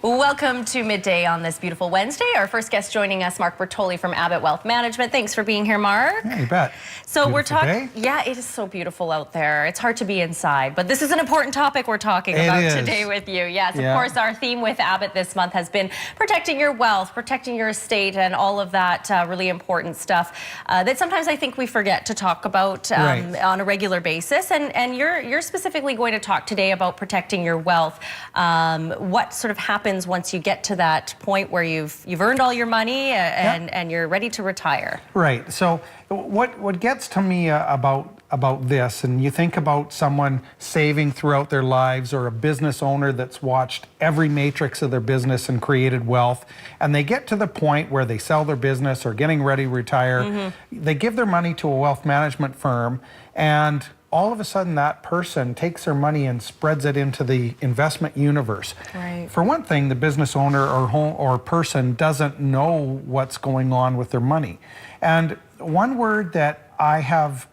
Welcome to Midday on this beautiful Wednesday. Our first guest joining us, Mark Bertoli from Abbott Wealth Management. Thanks for being here, Mark. Yeah, you bet. So we're talking, yeah, it is so beautiful out there. It's hard to be inside, but this is an important topic we're talking about today with you. Yes, of course, our theme with Abbott this month has been protecting your wealth, protecting your estate, and all of that really important stuff that sometimes I think we forget to talk about on a regular basis. And you're specifically going to talk today about protecting your wealth. What sort of happens once you get to that point where you've earned all your money and you're ready to retire. Right. So what gets to me about this, and you think about someone saving throughout their lives, or a business owner that's watched every matrix of their business and created wealth, and they get to the point where they sell their business or getting ready to retire, they give their money to a wealth management firm, and all of a sudden that person takes their money and spreads it into the investment universe. Right. For one thing, the business owner or person doesn't know what's going on with their money. And one word that I have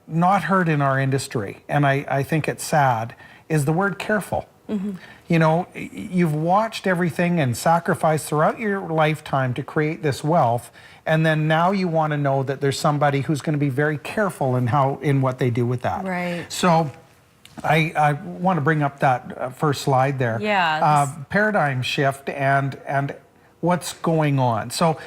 not heard in our industry, and I think it's sad, is the word careful. You know, you've watched everything and sacrificed throughout your lifetime to create this wealth, and then now you want to know that there's somebody who's going to be very careful in what they do with that. Right. So I want to bring up that first slide there. Yeah. Paradigm shift and what's going on. So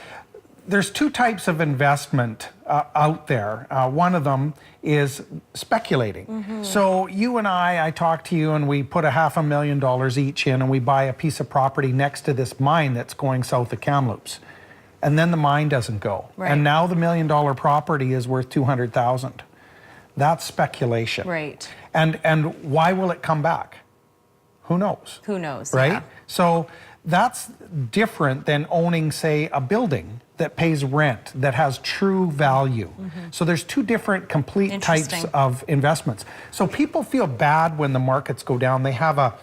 there's two types of investment out there. One of them is speculating. So you and I talk to you and we put $500,000 each in, and we buy a piece of property next to this mine that's going south of Kamloops. And then the mine doesn't go. Right. And now the $1 million property is worth $200,000. That's speculation. Right. And why will it come back? Who knows? Who knows? Right? Yeah. So that's different than owning, say, a building that pays rent, that has true value. So there's two different complete types of investments. So people feel bad when the markets go down. They have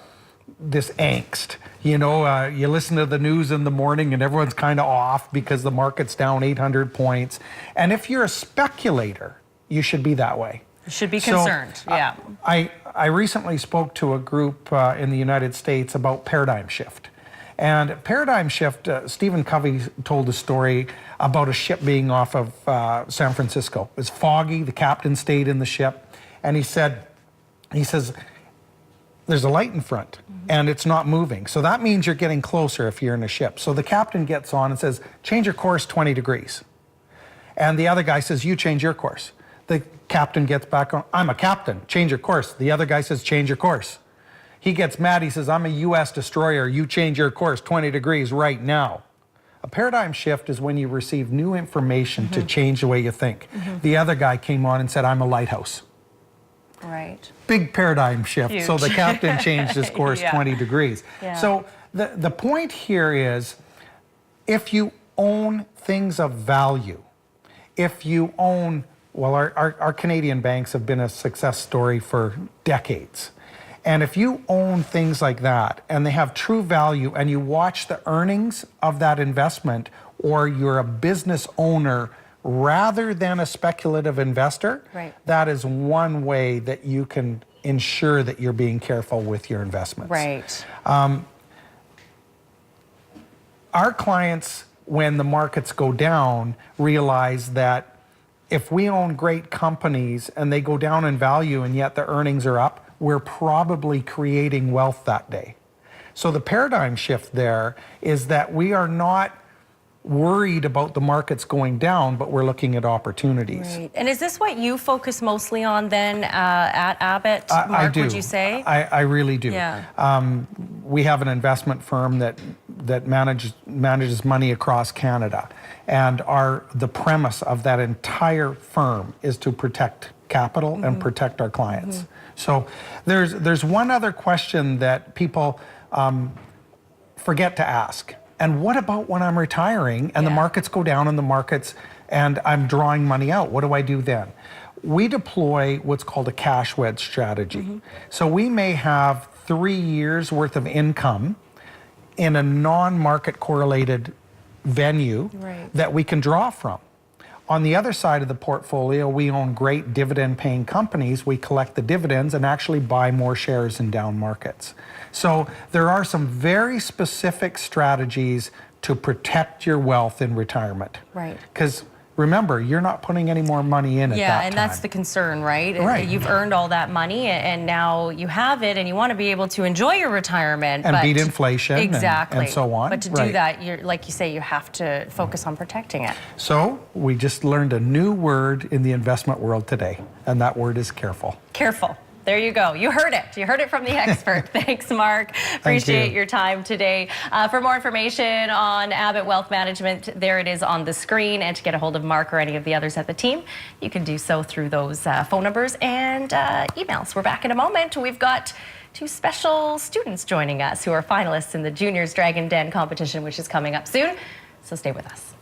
this angst. You know, you listen to the news in the morning and everyone's kind of off because the market's down 800 points. And if you're a speculator, you should be that way. You should be concerned, yeah. I recently spoke to a group in the United States about paradigm shift. And paradigm shift, Stephen Covey told a story about a ship being off of San Francisco. It was foggy, the captain stayed in the ship, and he says, there's a light in front and it's not moving. So that means you're getting closer if you're in a ship. So the captain gets on and says, change your course 20 degrees. And the other guy says, you change your course. The captain gets back on, I'm a captain, change your course. The other guy says, change your course. He gets mad, he says, I'm a US destroyer, you change your course 20 degrees right now. A paradigm shift is when you receive new information to change the way you think. The other guy came on and said, I'm a lighthouse. Right. Big paradigm shift. Huge. So the captain changed his course 20 degrees. So the point here is, if you own things of value, if you own, well, our Canadian banks have been a success story for decades. And if you own things like that and they have true value, and you watch the earnings of that investment, or you're a business owner rather than a speculative investor, that is one way that you can ensure that you're being careful with your investments. Right. Our clients, when the markets go down, realize that if we own great companies and they go down in value and yet the earnings are up, we're probably creating wealth that day. So the paradigm shift there is that we are not worried about the markets going down, but we're looking at opportunities. Right. And is this what you focus mostly on then at Abbott, Mark, I do. would you say? I really do. Yeah. We have an investment firm that manages money across Canada, and the premise of that entire firm is to protect capital and protect our clients. So there's one other question that people forget to ask. And what about when I'm retiring and the markets go down and I'm drawing money out? What do I do then? We deploy what's called a cash wedge strategy. So we may have 3 years worth of income in a non-market correlated venue that we can draw from. On the other side of the portfolio, we own great dividend-paying companies. We collect the dividends and actually buy more shares in down markets. So there are some very specific strategies to protect your wealth in retirement. Right. Because remember, you're not putting any more money in at that time. Yeah, and that's the concern, right? Right. You've earned all that money, and now you have it, and you want to be able to enjoy your retirement. And beat inflation. Exactly. And so on. But to do that, like you say, you have to focus on protecting it. So we just learned a new word in the investment world today, and that word is careful. Careful. There you go. You heard it. You heard it from the expert. Thanks, Mark. Appreciate your time today. For more information on Abbott Wealth Management, there it is on the screen. And to get a hold of Mark or any of the others at the team, you can do so through those phone numbers and emails. We're back in a moment. We've got 2 special students joining us who are finalists in the Juniors Dragon Den competition, which is coming up soon. So stay with us.